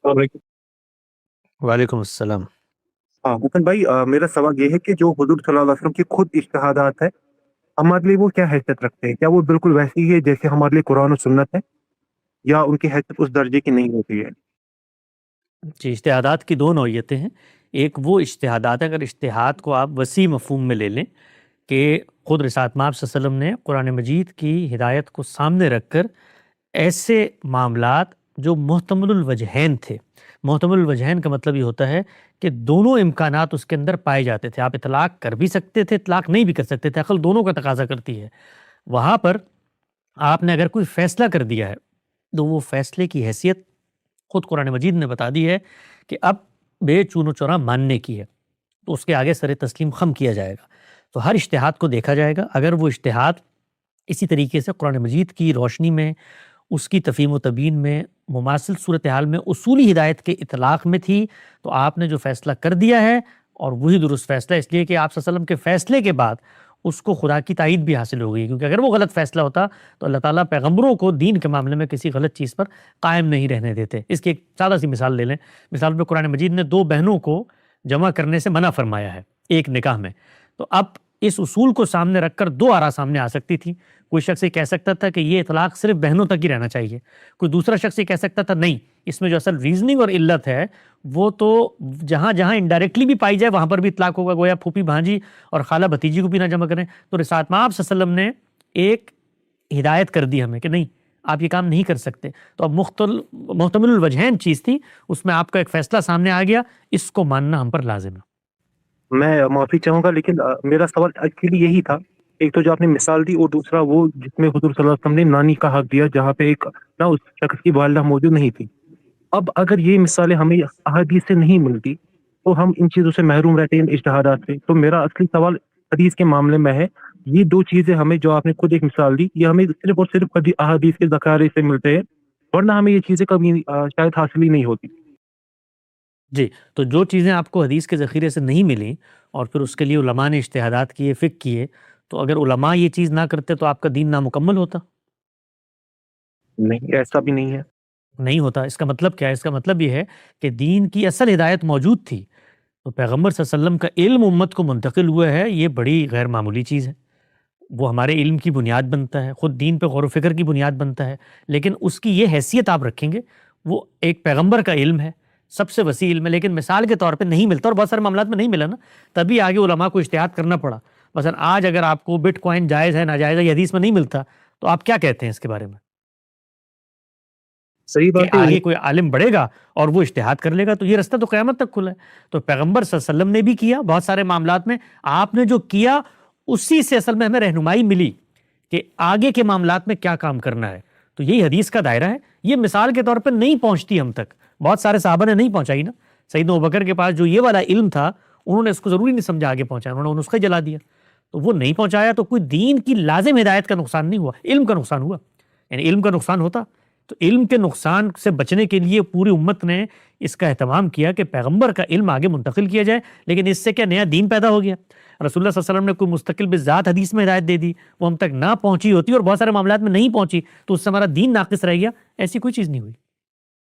السلام علیکم۔ وعلیکم السلام۔ ہاں حسن بھائی، میرا سوال یہ ہے کہ جو حضور صلی اللہ علیہ وسلم کی خود اجتہادات ہے، ہمارے لیے وہ کیا حیثیت رکھتے ہیں؟ کیا وہ بالکل ویسی ہی ہے جیسے ہمارے لیے قرآن و سنت ہے، یا ان کی حیثیت اس درجے کی نہیں ہوتی ہے؟ جی، اجتہادات کی دو نوعیتیں ہیں۔ ایک وہ اجتہادات ہے، اگر اجتہاد کو آپ وسیع مفہوم میں لے لیں کہ خود رسالت مآب صلی اللہ علیہ وسلم نے قرآن مجید کی ہدایت کو سامنے رکھ کر ایسے معاملات جو محتمل الوجہین تھے، محتمل الوجہین کا مطلب یہ ہوتا ہے کہ دونوں امکانات اس کے اندر پائے جاتے تھے، آپ اطلاق کر بھی سکتے تھے، اطلاق نہیں بھی کر سکتے تھے، عقل دونوں کا تقاضا کرتی ہے۔ وہاں پر آپ نے اگر کوئی فیصلہ کر دیا ہے تو وہ فیصلے کی حیثیت خود قرآن مجید نے بتا دی ہے کہ اب بے چون و چرا ماننے کی ہے، تو اس کے آگے سر تسلیم خم کیا جائے گا۔ تو ہر اجتہاد کو دیکھا جائے گا، اگر وہ اجتہاد اسی طریقے سے قرآن مجید کی روشنی میں، اس کی تفہیم و تبیین میں، مماثل صورتحال میں، اصولی ہدایت کے اطلاق میں تھی، تو آپ نے جو فیصلہ کر دیا ہے اور وہی درست فیصلہ، اس لیے کہ آپ صلی اللہ علیہ وسلم کے فیصلے کے بعد اس کو خدا کی تائید بھی حاصل ہو گئی، کیونکہ اگر وہ غلط فیصلہ ہوتا تو اللہ تعالیٰ پیغمبروں کو دین کے معاملے میں کسی غلط چیز پر قائم نہیں رہنے دیتے۔ اس کی ایک سادہ سی مثال لے لیں۔ مثال میں قرآن مجید نے دو بہنوں کو جمع کرنے سے منع فرمایا ہے ایک نکاح میں، تو اب اس اصول کو سامنے رکھ کر دو آراء سامنے آ سکتی تھی۔ کوئی شخص یہ کہہ سکتا تھا کہ یہ اطلاق صرف بہنوں تک ہی رہنا چاہیے، کوئی دوسرا شخص یہ کہہ سکتا تھا نہیں، اس میں جو اصل ریزننگ اور علت ہے وہ تو جہاں جہاں انڈائریکٹلی بھی پائی جائے وہاں پر بھی اطلاق ہوگا، گویا پھوپھی بھانجی اور خالہ بھتیجی کو بھی نہ جمع کریں۔ تو رسالت مآب صلی اللہ علیہ وسلم نے ایک ہدایت کر دی ہمیں کہ نہیں، آپ یہ کام نہیں کر سکتے۔ تو اب محتمل الوجہین چیز تھی، اس میں آپ کا ایک فیصلہ سامنے آ گیا، اس کو ماننا ہم پر لازم ہے۔ میں معافی چاہوں گا، لیکن میرا سوال ایکچولی یہی تھا، ایک تو جو آپ نے مثال دی، اور دوسرا وہ جس میں حضور صلی اللہ علیہ وسلم نے نانی کا حق دیا، جہاں پہ ایک نہ اس شخص کی والدہ موجود نہیں تھی۔ اب اگر یہ مثالیں ہمیں احادیث سے نہیں ملتی تو ہم ان چیزوں سے محروم رہتے ہیں، ان اجتہادات سے۔ تو میرا اصلی سوال حدیث کے معاملے میں ہے، یہ دو چیزیں ہمیں، جو آپ نے خود ایک مثال دی، یہ ہمیں صرف اور صرف احادیث کے ذخائر سے ملتے ہیں، ورنہ ہمیں یہ چیزیں کبھی شاید حاصل ہی نہیں ہوتی۔ جی، تو جو چیزیں آپ کو حدیث کے ذخیرے سے نہیں ملیں اور پھر اس کے لیے علماء نے اجتہادات کیے، فقہ کیے، تو اگر علماء یہ چیز نہ کرتے تو آپ کا دین نامکمل ہوتا؟ نہیں، ایسا بھی نہیں ہے۔ نہیں ہوتا۔ اس کا مطلب کیا ہے؟ اس کا مطلب یہ ہے کہ دین کی اصل ہدایت موجود تھی، تو پیغمبر صلی اللہ علیہ وسلم کا علم امت کو منتقل ہوا ہے، یہ بڑی غیر معمولی چیز ہے، وہ ہمارے علم کی بنیاد بنتا ہے، خود دین پہ غور و فکر کی بنیاد بنتا ہے، لیکن اس کی یہ حیثیت آپ رکھیں گے، وہ ایک پیغمبر کا علم ہے، سب سے وسیع علم ہے، لیکن مثال کے طور پہ نہیں ملتا، اور بہت سارے معاملات میں نہیں ملا نا، تبھی آگے علماء کو اجتہاد کرنا پڑا۔ مثلا آج اگر آپ کو بٹ کوائن جائز ہے ناجائز ہے یہ حدیث میں نہیں ملتا، تو آپ کیا کہتے ہیں اس کے بارے میں؟ صحیح کہ بات ہے۔ آگے کوئی عالم بڑھے گا اور وہ اجتہاد کر لے گا، تو یہ رستہ تو قیامت تک کھلا ہے۔ تو پیغمبر صلی اللہ علیہ وسلم نے بھی کیا بہت سارے معاملات میں، آپ نے جو کیا اسی سے اصل میں ہمیں رہنمائی ملی کہ آگے کے معاملات میں کیا کام کرنا ہے۔ تو یہی حدیث کا دائرہ ہے، یہ مثال کے طور پر نہیں پہنچتی ہم تک، بہت سارے صحابہ نے نہیں پہنچائی نا۔ سیدنا ابوبکر کے پاس جو یہ والا علم تھا، انہوں نے اس کو ضروری نہیں سمجھا آگے پہنچایا، انہوں نے نسخے جلا دیا، تو وہ نہیں پہنچایا، تو کوئی دین کی لازم ہدایت کا نقصان نہیں ہوا، علم کا نقصان ہوا۔ یعنی علم کا نقصان ہوتا تو علم کے نقصان سے بچنے کے لیے پوری امت نے اس کا اہتمام کیا کہ پیغمبر کا علم آگے منتقل کیا جائے، لیکن اس سے کیا نیا دین پیدا ہو گیا؟ رسول اللہ صلی اللہ علیہ وسلم نے کوئی مستقل بذات حدیث میں ہدایت دے دی، وہ ہم تک نہ پہنچی ہوتی اور بہت سارے معاملات میں نہیں پہنچی، تو اس سے ہمارا دین ناقص رہ گیا، ایسی کوئی چیز نہیں ہوئی۔